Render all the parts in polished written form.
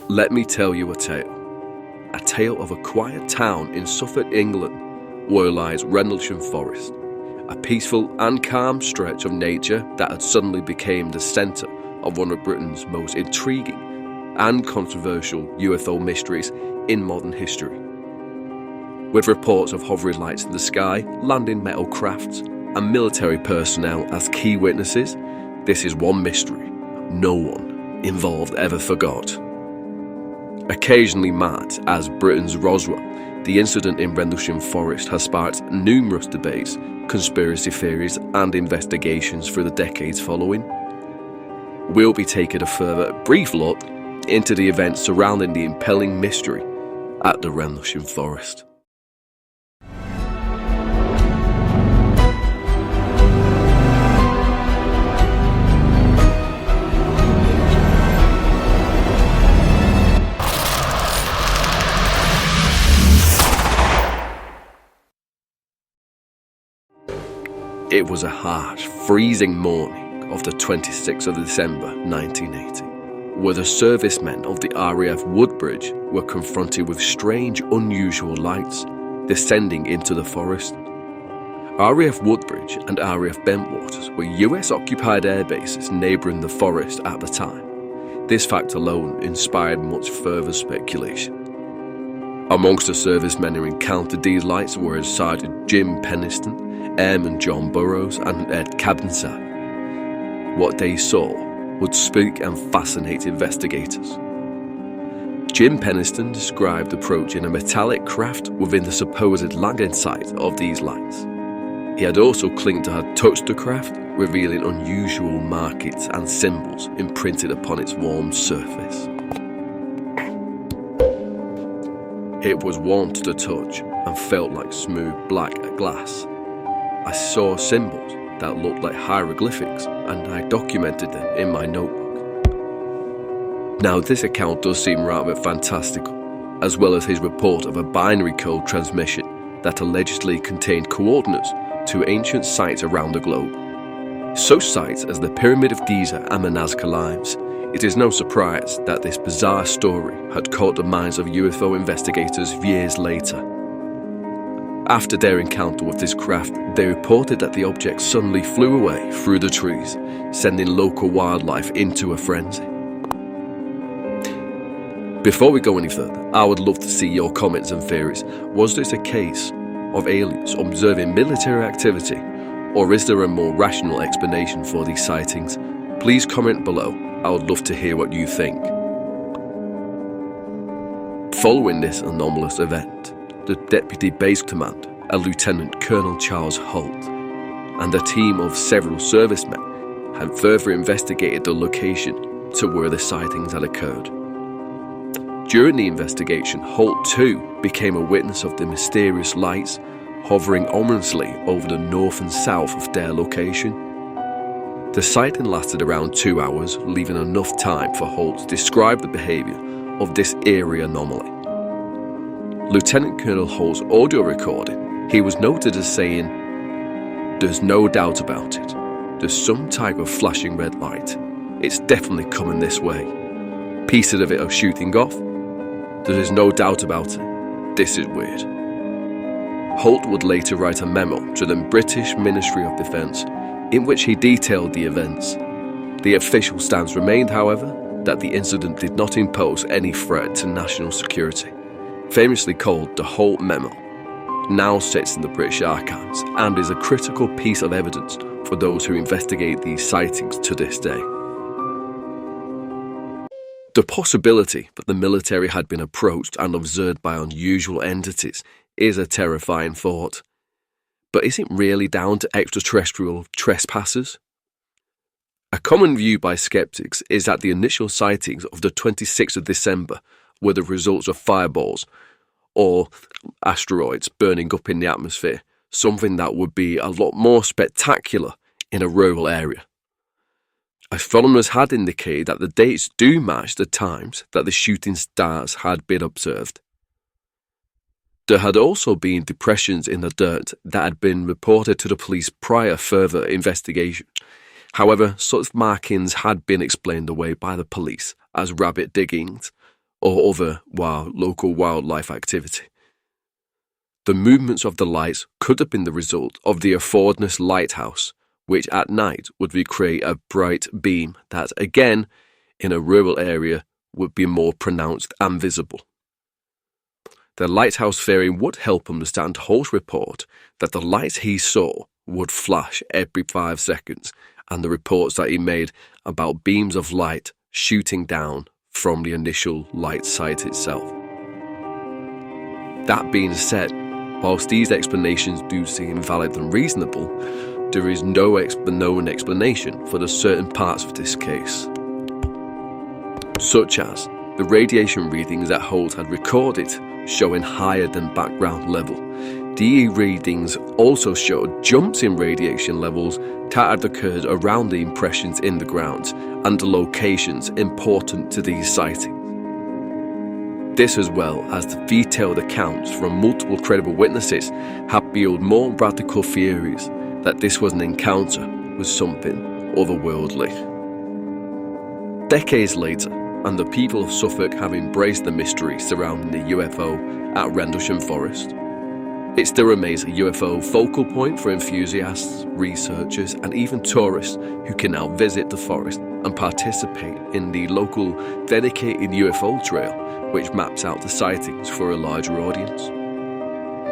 Let me tell you a tale of a quiet town in Suffolk, England, where lies Rendlesham Forest, a peaceful and calm stretch of nature that had suddenly become the centre of one of Britain's most intriguing and controversial UFO mysteries in modern history. With reports of hovering lights in the sky, landing metal crafts, and military personnel as key witnesses, this is one mystery no one involved ever forgot. Occasionally mad as Britain's Roswell, the incident in Rendlesham Forest has sparked numerous debates, conspiracy theories and investigations for the decades following. We'll be taking a further brief look into the events surrounding the impelling mystery at the Rendlesham Forest. It was a harsh, freezing morning of the 26th of December 1980, where the servicemen of the RAF Woodbridge were confronted with strange, unusual lights descending into the forest. RAF Woodbridge and RAF Bentwaters were US-occupied air bases neighbouring the forest at the time. This fact alone inspired much further speculation. Amongst the servicemen who encountered these lights were Sergeant Jim Penniston, Airman John Burroughs and Ed Cabansag. What they saw would spook and fascinate investigators. Jim Penniston described approaching a metallic craft within the supposed landing site of these lights. He had also claimed to have touched the craft, revealing unusual markings and symbols imprinted upon its warm surface. It was warm to the touch and felt like smooth black glass. I saw symbols that looked like hieroglyphics and I documented them in my notebook. Now this account does seem rather fantastical, as well as his report of a binary code transmission that allegedly contained coordinates to ancient sites around the globe. Such sites as the Pyramid of Giza and the Nazca Limes. It is no surprise that this bizarre story had caught the minds of UFO investigators years later. After their encounter with this craft, they reported that the object suddenly flew away through the trees, sending local wildlife into a frenzy. Before we go any further, I would love to see your comments and theories. Was this a case of aliens observing military activity, or is there a more rational explanation for these sightings? Please comment below. I would love to hear what you think. Following this anomalous event, the Deputy Base Commander, a Lieutenant Colonel Charles Holt, and a team of several servicemen had further investigated the location to where the sightings had occurred. During the investigation, Holt too became a witness of the mysterious lights hovering ominously over the north and south of their location. The sighting lasted around 2 hours, leaving enough time for Holt to describe the behaviour of this eerie anomaly. Lieutenant Colonel Holt's audio recording, he was noted as saying, "There's no doubt about it. There's some type of flashing red light. It's definitely coming this way. Pieces of it are shooting off. There is no doubt about it. This is weird." Holt would later write a memo to the British Ministry of Defence in which he detailed the events. The official stance remained, however, that the incident did not impose any threat to national security, famously called the Holt Memo. Now sits in the British Archives and is a critical piece of evidence for those who investigate these sightings to this day. The possibility that the military had been approached and observed by unusual entities is a terrifying thought. But is it really down to extraterrestrial trespassers? A common view by skeptics is that the initial sightings of the 26th of December were the results of fireballs or asteroids burning up in the atmosphere, something that would be a lot more spectacular in a rural area. Astronomers had indicated that the dates do match the times that the shooting stars had been observed. There had also been depressions in the dirt that had been reported to the police prior further investigation. However, such markings had been explained away by the police as rabbit diggings or other local wildlife activity. The movements of the lights could have been the result of the Affordness lighthouse, which at night would recreate a bright beam that, again, in a rural area, would be more pronounced and visible. The lighthouse theory would help understand Hall's report that the lights he saw would flash every 5 seconds, and the reports that he made about beams of light shooting down from the initial light sight itself. That being said, whilst these explanations do seem valid and reasonable, there is no known explanation for the certain parts of this case, such as the radiation readings that Holt had recorded showing higher than background level. DE readings also showed jumps in radiation levels that had occurred around the impressions in the ground and the locations important to these sightings. This, as well as the detailed accounts from multiple credible witnesses, have fueled more radical theories that this was an encounter with something otherworldly. Decades later, and the people of Suffolk have embraced the mystery surrounding the UFO at Rendlesham Forest, it still remains a UFO focal point for enthusiasts, researchers, and even tourists who can now visit the forest and participate in the local dedicated UFO trail, which maps out the sightings for a larger audience.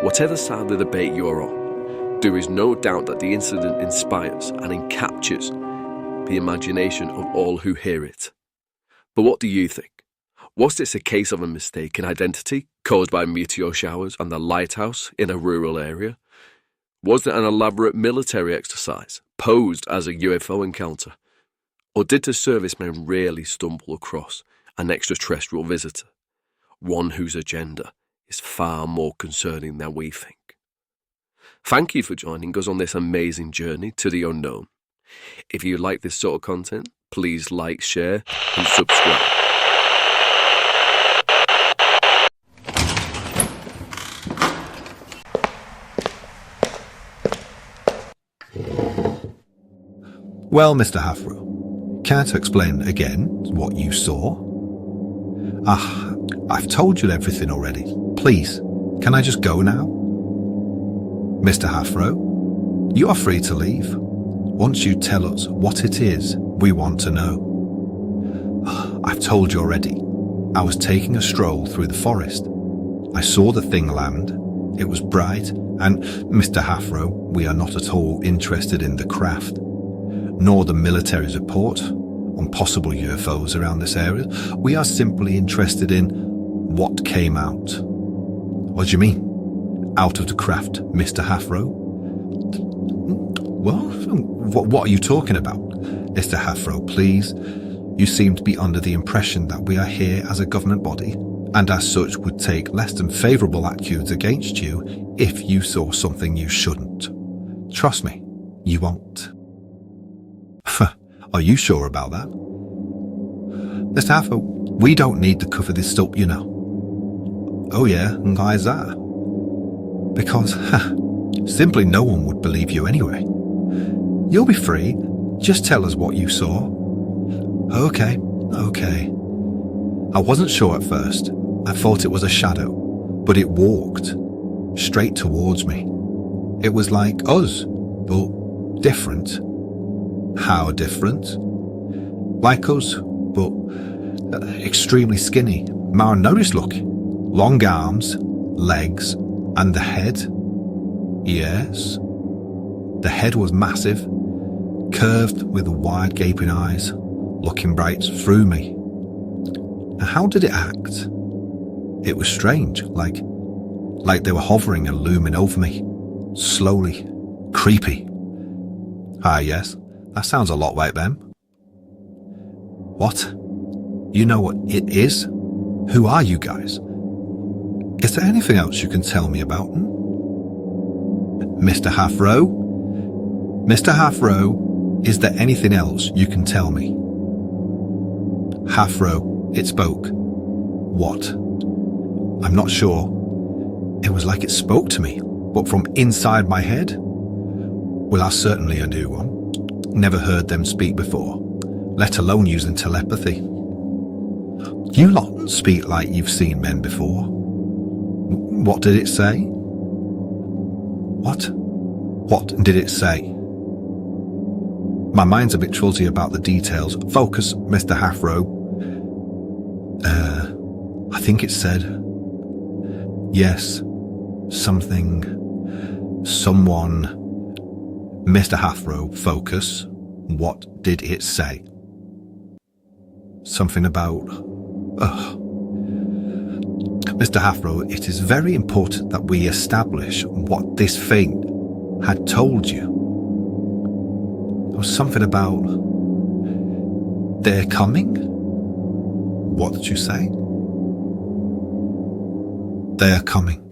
Whatever side of the debate you are on, there is no doubt that the incident inspires and encaptures the imagination of all who hear it. But what do you think? Was this a case of a mistaken identity caused by meteor showers and the lighthouse in a rural area? Was it an elaborate military exercise posed as a UFO encounter? Or did the servicemen really stumble across an extraterrestrial visitor, one whose agenda is far more concerning than we think? Thank you for joining us on this amazing journey to the unknown. If you like this sort of content, please like, share, and subscribe. Well, Mr. Hafro, care to explain again what you saw? I've told you everything already. Please, can I just go now? Mr. Hafro, you are free to leave. Once you tell us what it is we want to know. I've told you already. I was taking a stroll through the forest. I saw the thing land. It was bright, and Mr. Hafro, we are not at all interested in the craft, nor the military's report on possible UFOs around this area. We are simply interested in what came out. What do you mean? Out of the craft, Mr. Hafro? Well, what are you talking about? Mr. Hafro, please. You seem to be under the impression that we are here as a government body, and as such would take less than favourable attitudes against you if you saw something you shouldn't. Trust me, you won't. Are you sure about that? Mr. Hafro, we don't need to cover this up, you know. Oh yeah, and why is that? Because, simply no one would believe you anyway. You'll be free. Just tell us what you saw. Okay. I wasn't sure at first. I thought it was a shadow, but it walked straight towards me. It was like us, but different. How different? Like us, but extremely skinny, malnourished looking. Long arms, legs, and the head. Yes. The head was massive, curved with wide gaping eyes, looking right through me. How did it act? It was strange, like they were hovering and looming over me, slowly, creepy. Yes, that sounds a lot like them. What? You know what it is? Who are you guys? Is there anything else you can tell me about them? Mr. Hafro? Mr. Hafro, is there anything else you can tell me? Hafro, it spoke. What? I'm not sure. It was like it spoke to me, but from inside my head. Well, that's certainly a new one. Never heard them speak before, let alone using telepathy. You lot speak like you've seen men before. What did it say? What did it say? My mind's a bit truzzy about the details. Focus, Mr. Halfrow. I think it said, yes, something, someone. Mr. Halfrow, focus. What did it say? Something about... Mr. Halfrow, it is very important that we establish what this thing had told you. There was something about... they're coming? What did you say? They are coming.